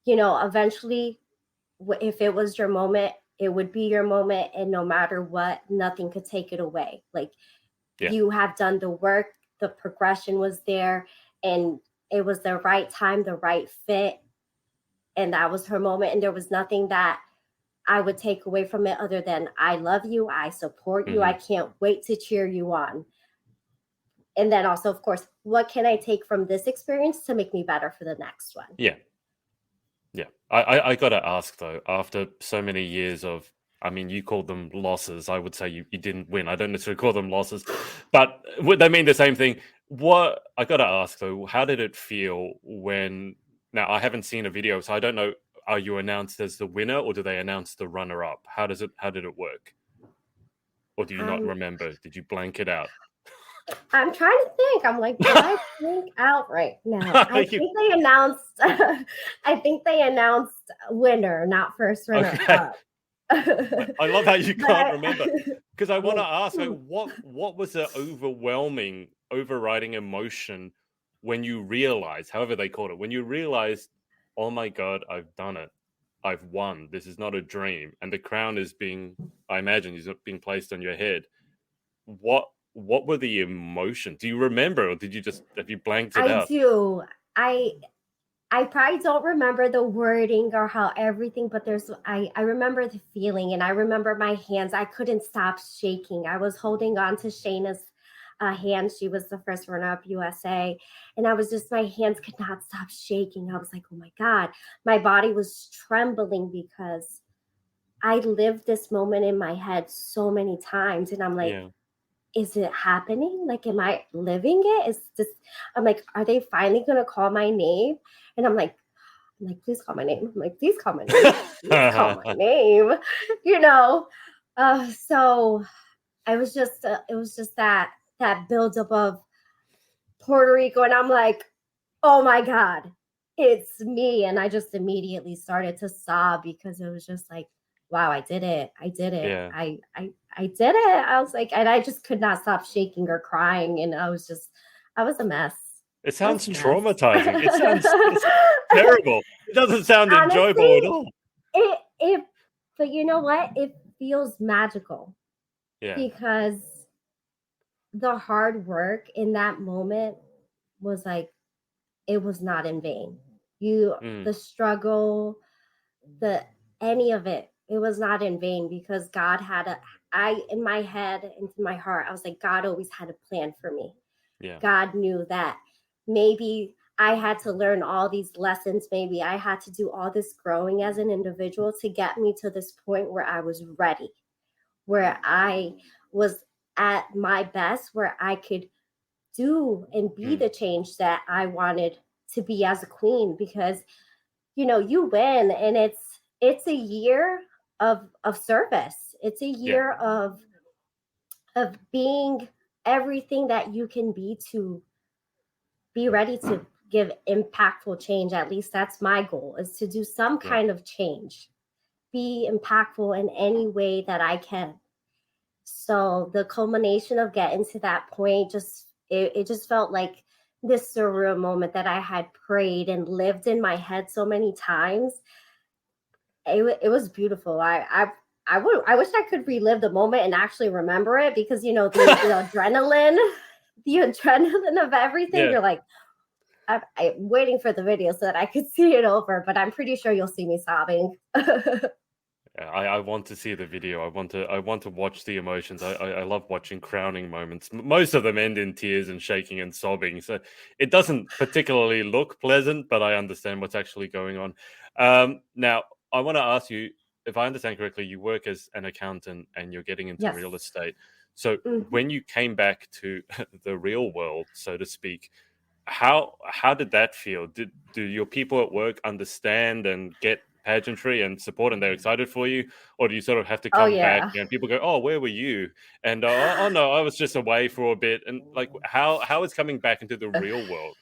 eventually, if it was your moment, it would be your moment. And no matter what, nothing could take it away. Like, Yeah. you have done the work, the progression was there, and it was the right time, the right fit. And that was her moment. And there was nothing that I would take away from it other than I love you, I support you, I can't wait to cheer you on. And then also, of course, what can I take from this experience to make me better for the next one? Yeah. Yeah. I gotta ask though, after so many years of, I mean, you called them losses. I would say you didn't win. I don't necessarily call them losses, but would they mean the same thing? What I gotta ask though, how did it feel when? Now I haven't seen a video, so I don't know. Are you announced as the winner, or do they announce the runner-up? How does it? How did it work? Or do you not remember? Did you blank it out? I'm trying to think. I'm like, did I blank out right now? I think they announced. I think they announced winner, not first runner up. I love how you can't remember, because I want to ask, like, what was the overwhelming, overriding emotion when you realized, however they called it, when you realized, oh my God, I've done it, I've won. This is not a dream, and the crown is being, I imagine, is being placed on your head. What were the emotions? Do you remember, or have you blanked it out? I do. I probably don't remember the wording or how everything, but I remember the feeling, and I remember my hands. I couldn't stop shaking. I was holding on to Shayna's hand. She was the first runner-up USA. And my hands could not stop shaking. I was like, oh my God. My body was trembling because I lived this moment in my head so many times. And I'm like, is it happening? Like, am I living it? I'm like, are they finally going to call my name? And I'm like, please call my name. I'm like, please call my name. Please call my name. So it was just that buildup of Puerto Rico. And I'm like, oh my God, it's me. And I just immediately started to sob because it was just like, wow, I did it. I did it. Yeah. I did it. I was like, and I just could not stop shaking or crying. And I was a mess. It sounds traumatizing. It sounds terrible. It doesn't sound Honestly, enjoyable at all. But you know what? It feels magical. Yeah. Because the hard work in that moment was like, it was not in vain. The struggle, any of it, it was not in vain, because God in my head, into my heart, I was like, God always had a plan for me. Yeah. God knew that maybe I had to learn all these lessons. Maybe I had to do all this growing as an individual to get me to this point where I was ready, where I was at my best, where I could do and be the change that I wanted to be as a queen. Because, you win, and it's a year of service. It's a year of being everything that you can be, to be ready to give impactful change. At least that's my goal, is to do some kind of change, be impactful in any way that I can. So the culmination of getting to that point, it just felt like this surreal moment that I had prayed and lived in my head so many times. It was beautiful. I wish I could relive the moment and actually remember it, because the adrenaline, of everything. You're like, I'm waiting for the video so that I could see it over, but I'm pretty sure you'll see me sobbing. I want to see the video. I want to watch the emotions. I love watching crowning moments. Most of them end in tears and shaking and sobbing. So it doesn't particularly look pleasant, but I understand what's actually going on. Now, I want to ask you, if I understand correctly, you work as an accountant and you're getting into real estate. So when you came back to the real world, so to speak, how did that feel? Do your people at work understand and get pageantry and support, and they're excited for you, or do you sort of have to come back and people go, oh, where were you? And oh no, I was just away for a bit. And like, how is coming back into the real world?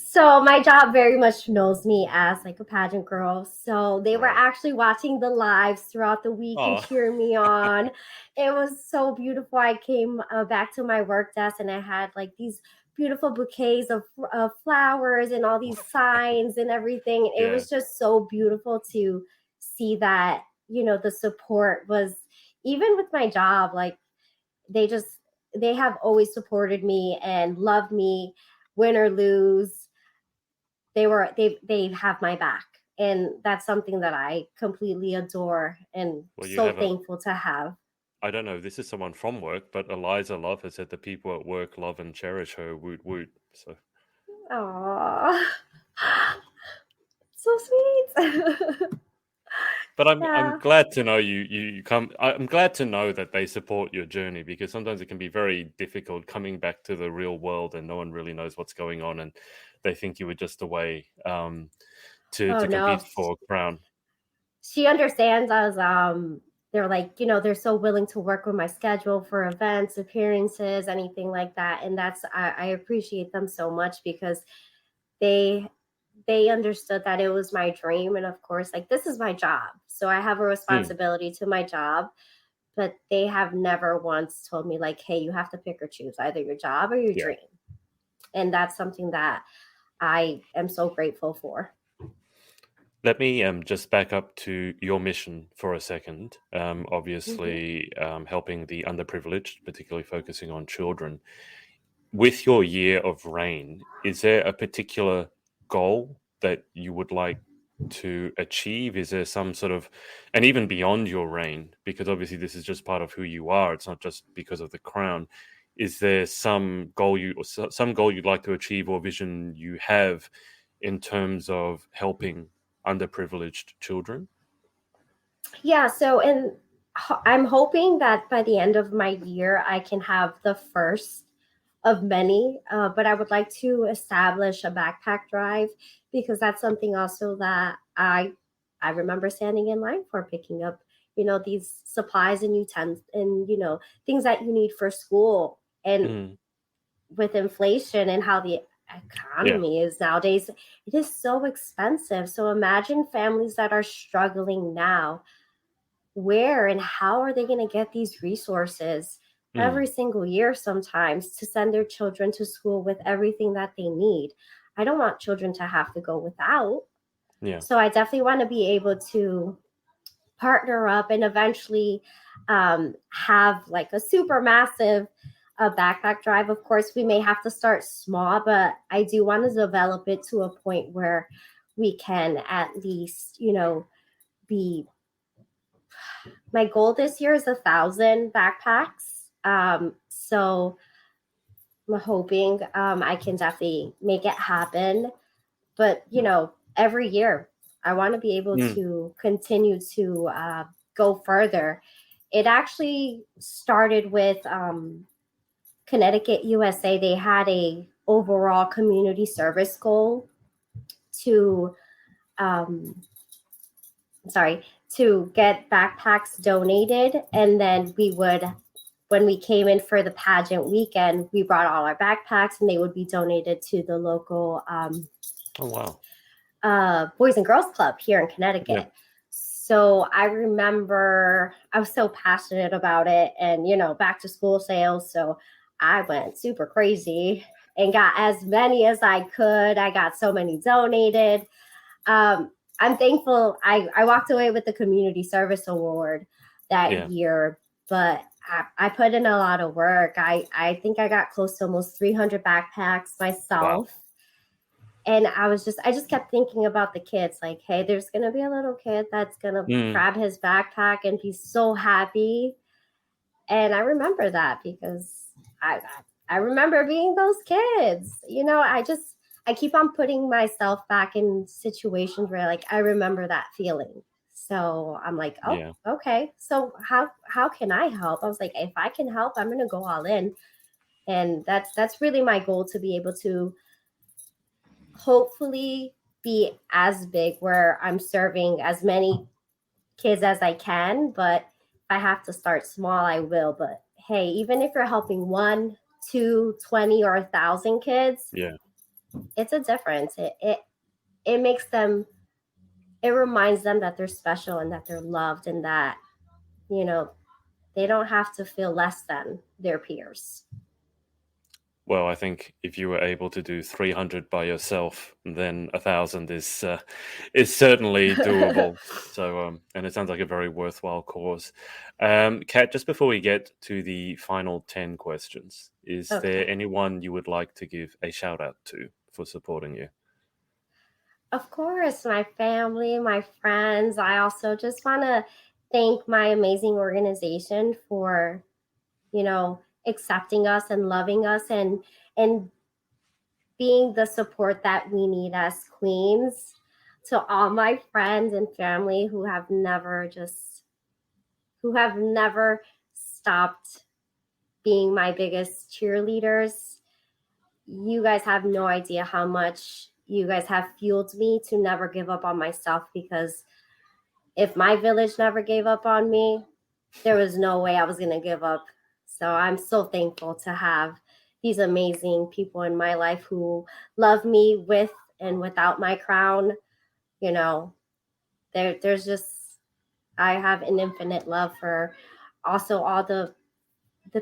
So my job very much knows me as like a pageant girl. So they were Right. actually watching the lives throughout the week and Oh, cheering me on. It was so beautiful. I came back to my work desk and I had like these beautiful bouquets of flowers and all these signs and everything. It yeah. was just so beautiful to see that, the support was even with my job, like they just they have always supported me and loved me, win or lose. They have my back, and that's something that I completely adore and Well, you so have a. thankful to have. I don't know if this is someone from work, but Eliza Love has said the people at work love and cherish her. Woot woot. So, Aww. So sweet. but I'm Yeah. glad to know you come. I'm glad to know that they support your journey, because sometimes it can be very difficult coming back to the real world and no one really knows what's going on, and they think you were just away Oh to no, compete for a crown. she understands us. They're like, they're so willing to work with my schedule for events, appearances, anything like that, and I appreciate them so much because they they understood that it was my dream, and of course, like, this is my job, so I have a Mm, responsibility to my job. But they have never once told me like, hey, you have to pick or choose either your job or your yeah. dream. And that's something that I am so grateful for. Let me just back up to your mission for a second. Mm-hmm. Obviously, helping the underprivileged, particularly focusing on children. With your year of reign, is there a particular goal that you would like to achieve? Is there some sort of, and even beyond your reign, because obviously this is just part of who you are, it's not just because of the crown. Is there some goal some goal you'd like to achieve or vision you have in terms of helping underprivileged children? Yeah. So, and I'm hoping that by the end of my year, I can have the first of many. But I would like to establish a backpack drive because that's something also that I remember standing in line for, picking up, these supplies and utensils and things that you need for school. And Mm, with inflation and how the yeah. economy is nowadays, it is so expensive. So imagine families that are struggling now. Where and how are they going to get these resources every Mm, single year sometimes to send their children to school with everything that they need? I don't want children to have to go without. yeah. So I definitely want to be able to partner up and eventually have like a super massive backpack drive. Of course, we may have to start small, but I do want to develop it to a point where we can at least, be. My goal this year is 1,000 backpacks. So I'm hoping I can definitely make it happen. But every year I want to be able Mm, to continue to go further. It actually started with Connecticut, USA. They had a overall community service goal to um, sorry, to get backpacks donated, and then we would, when we came in for the pageant weekend, we brought all our backpacks and they would be donated to the local oh, wow. Boys and Girls Club here in Yeah. Connecticut. So I remember I was so passionate about it, and back to school sales. So I went super crazy and got as many as I could. I got so many donated. I'm thankful I walked away with the community service award that Yeah. year, but I put in a lot of work. I think I got close to almost 300 backpacks Wow. myself. And I just kept thinking about the kids, like, hey, there's going to be a little kid that's going to Mm, grab his backpack and be so happy. And I remember that because I I remember being those kids. I keep on putting myself back in situations where like I remember that feeling. So I'm like, oh, yeah. okay. So how can I help? I was like, if I can help, I'm gonna go all in. And that's really my goal, to be able to hopefully be as big where I'm serving as many kids as I can, but if I have to start small, I will. But hey, even if you're helping one, two, 20, or 1,000 kids, Yeah. it's a difference. It makes them, it reminds them that they're special and that they're loved, and that, you know, they don't have to feel less than their peers. Well, I think if you were able to do 300 by yourself, then 1,000 is certainly doable. So, and it sounds like a very worthwhile cause. Kat, just before we get to the final 10 questions, is there Okay. anyone you would like to give a shout out to for supporting you? Of course, my family, my friends. I also just want to thank my amazing organization for, you know, accepting us and loving us, and being the support that we need as queens. To all my friends and family who have never stopped being my biggest cheerleaders. You guys have no idea how much you guys have fueled me to never give up on myself, because if my village never gave up on me, there was no way I was going to give up. So I'm so thankful to have these amazing people in my life who love me with and without my crown. You know, there's just, I have an infinite love for also all the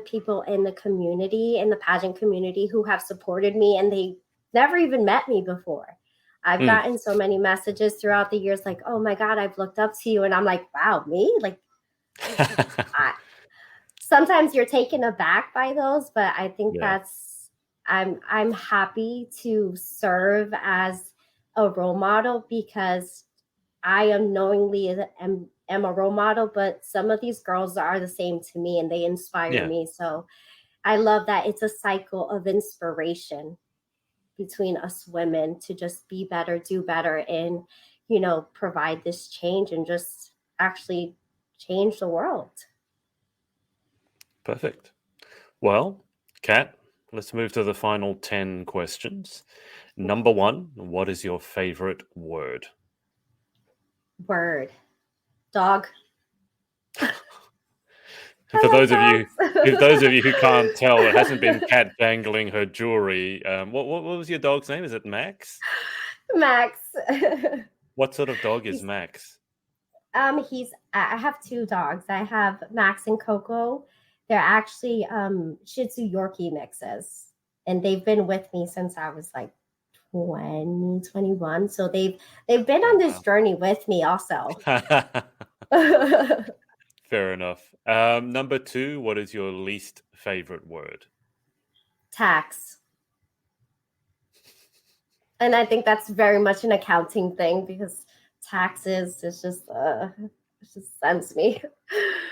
people in the community, in the pageant community, who have supported me, and they never even met me before. I've Mm. gotten so many messages throughout the years like, oh my God, I've looked up to you. And I'm like, wow, me? Like, I, sometimes you're taken aback by those, but I think Yeah. that's, I'm happy to serve as a role model, because I unknowingly am a role model, but some of these girls are the same to me and they inspire Yeah. me. So I love that it's a cycle of inspiration between us women to just be better, do better, and, you know, provide this change and just actually change the world. Perfect. Well, Kat, let's move to the final 10 questions. Number one, what is your favorite word? Word. Dog. I For like those of you, if those of dogs. you who can't tell, it hasn't been Kat dangling her jewelry. What was your dog's name? Is it Max? Max. What sort of dog is he's Max? he's I have two dogs. I have Max and Coco. They're actually Shih Tzu Yorkie mixes, and they've been with me since I was like 2021. So they've been Oh on this wow. journey with me also. Fair enough. Number two, what is your least favorite word? Tax. And I think that's very much an accounting thing, because taxes is just it just sends me.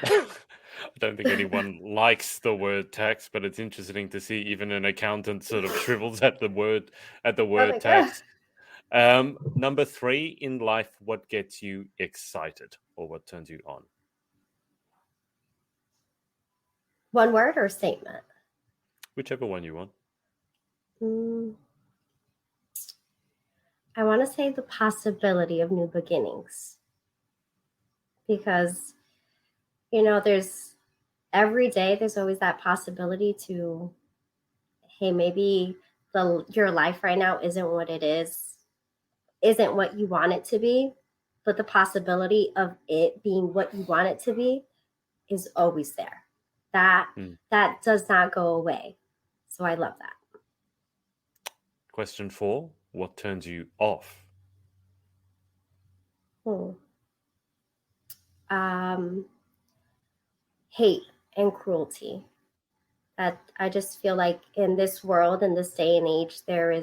I don't think anyone likes the word tax, but it's interesting to see even an accountant sort of shrivels at the I'm word like, tax. Number three, in life, what gets you excited or what turns you on? one word or statement? Whichever one you want. Mm, I want to say the possibility of new beginnings, because, you know, there's every day there's always that possibility to, hey, maybe your life right now isn't what it is, isn't what you want it to be, but the possibility of it being what you want it to be is always there. That Hmm. that does not go away. So I love that. Question four, what turns you off? Hmm. Um, hate and cruelty. That I just feel like in this world, in this day and age, there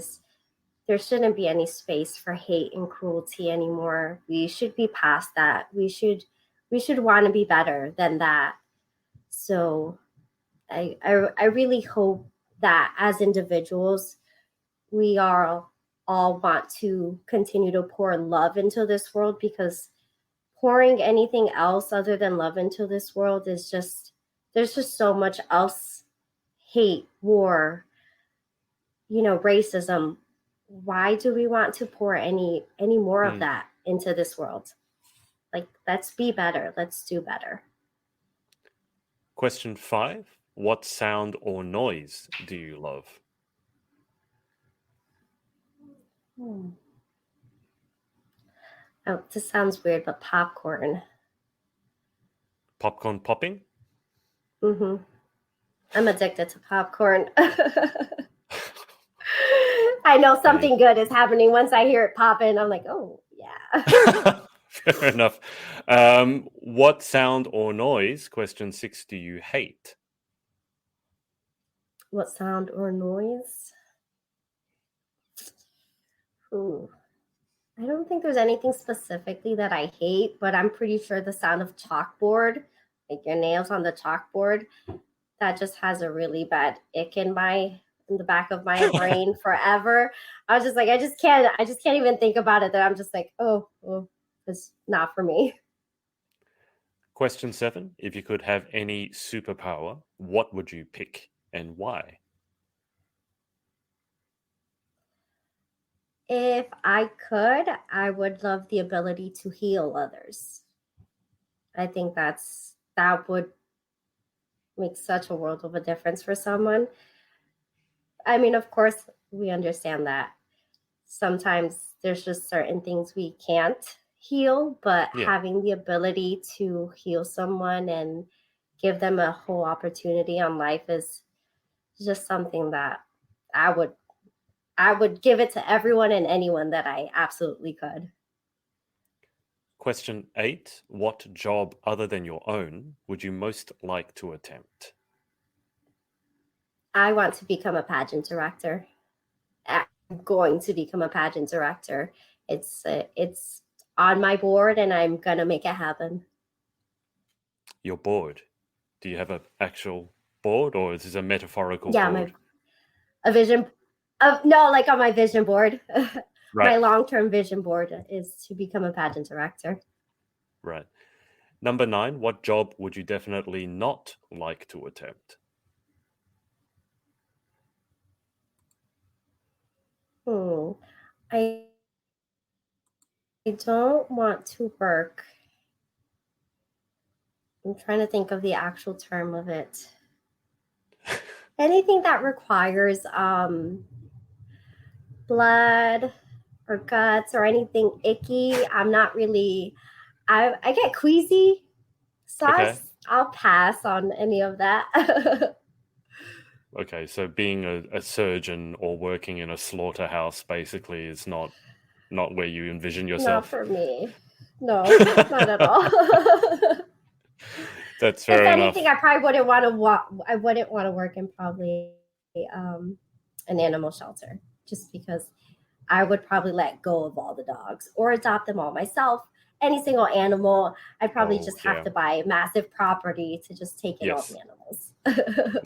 shouldn't be any space for hate and cruelty anymore. We should be past that. We should want to be better than that. So I really hope that as individuals, we are all want to continue to pour love into this world, because pouring anything else other than love into this world is just, there's just so much else, hate, war, you know, racism. Why do we want to pour any more of Hmm. that into this world? Like, let's be better, let's do better. Question five, what sound or noise do you love? Hmm. Oh, this sounds weird, but popcorn. Popcorn popping? Mm-hmm. I'm addicted to popcorn. I know something good is happening once I hear it popping. I'm like, oh, yeah. Fair enough. What sound or noise, question 6, do you hate? What sound or noise? Ooh. I don't think there's anything specifically that I hate, but I'm pretty sure the sound of chalkboard, like your nails on the chalkboard, that just has a really bad ick in the back of my brain forever. I was just like, I just can't even think about it. That I'm just like, oh, it's not for me. Question 7, if you could have any superpower, what would you pick and why? If I could, I would love the ability to heal others. I think that would make such a world of a difference for someone. I mean, of course, we understand that sometimes there's just certain things we can't heal, but Yeah. having the ability to heal someone and give them a whole opportunity on life is just something that I would I would give it to everyone and anyone that I absolutely could. Question 8, what job other than your own would you most like to attempt? I want to become a pageant director. I'm going to become a pageant director. It's on my board, and I'm gonna make it happen. Your board. Do you have an actual board, or is this a metaphorical Yeah, board? a vision of no, like on my vision board. Right. My long-term vision board is to become a pageant director. Right. Number 9, what job would you definitely not like to attempt? I don't want to work. I'm trying to think of the actual term of it. Anything that requires blood or guts or anything icky, I'm not really. I get queasy, so Okay. I'll pass on any of that. Okay, so being a surgeon or working in a slaughterhouse basically is not where you envision Not yourself. for me. No, not at all. That's If fair anything, enough. I probably wouldn't want to. I wouldn't want to work in probably an animal shelter, just because I would probably let go of all the dogs or adopt them all myself. Any single animal, I'd probably Oh, just have yeah. to buy a massive property to just take in all Yes. the animals.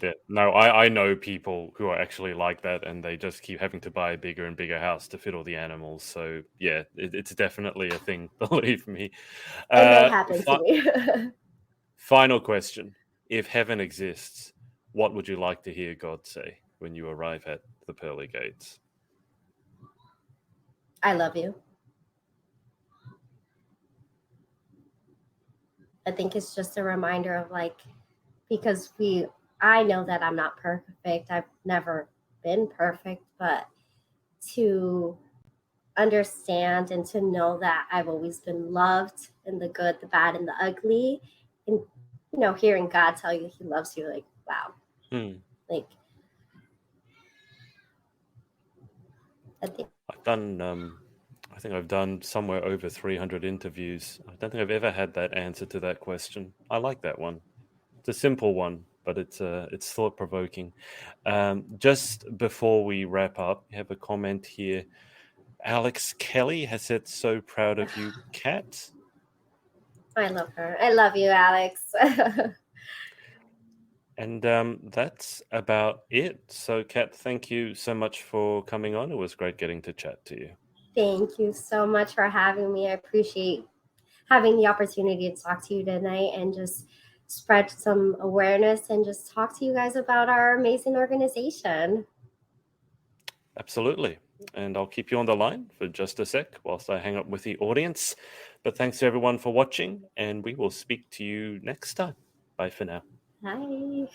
Yeah. No, I know people who are actually like that, and they just keep having to buy a bigger and bigger house to fit all the animals. So yeah, it's definitely a thing. Believe me. It may happen to me. Final question: if heaven exists, what would you like to hear God say when you arrive at the pearly gates? I love you. I think it's just a reminder of like, because I know that I'm not perfect. I've never been perfect, but to understand and to know that I've always been loved in the good, the bad, and the ugly. And, hearing God tell you he loves you, like, wow. Like, I think I've done somewhere over 300 interviews. I don't think I've ever had that answer to that question. I like that one. It's a simple one, but it's thought provoking. Just before we wrap up, we have a comment here. Alex Kelly has said, "So proud of you, Kat." I love her. I love you, Alex. And that's about it. So, Kat, thank you so much for coming on. It was great getting to chat to you. Thank you so much for having me. I appreciate having the opportunity to talk to you tonight and just spread some awareness and just talk to you guys about our amazing organization. Absolutely. And I'll keep you on the line for just a sec whilst I hang up with the audience. But thanks to everyone for watching, and we will speak to you next time. Bye for now. Bye.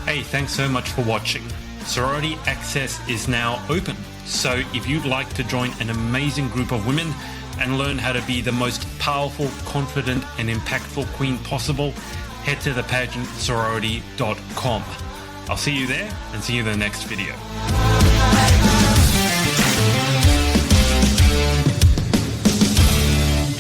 Hey, thanks so much for watching. sorority access is now open. So if you'd like to join an amazing group of women and learn how to be the most powerful, confident, and impactful queen possible, head to thepageantsorority.com. I'll see you there and see you in the next video.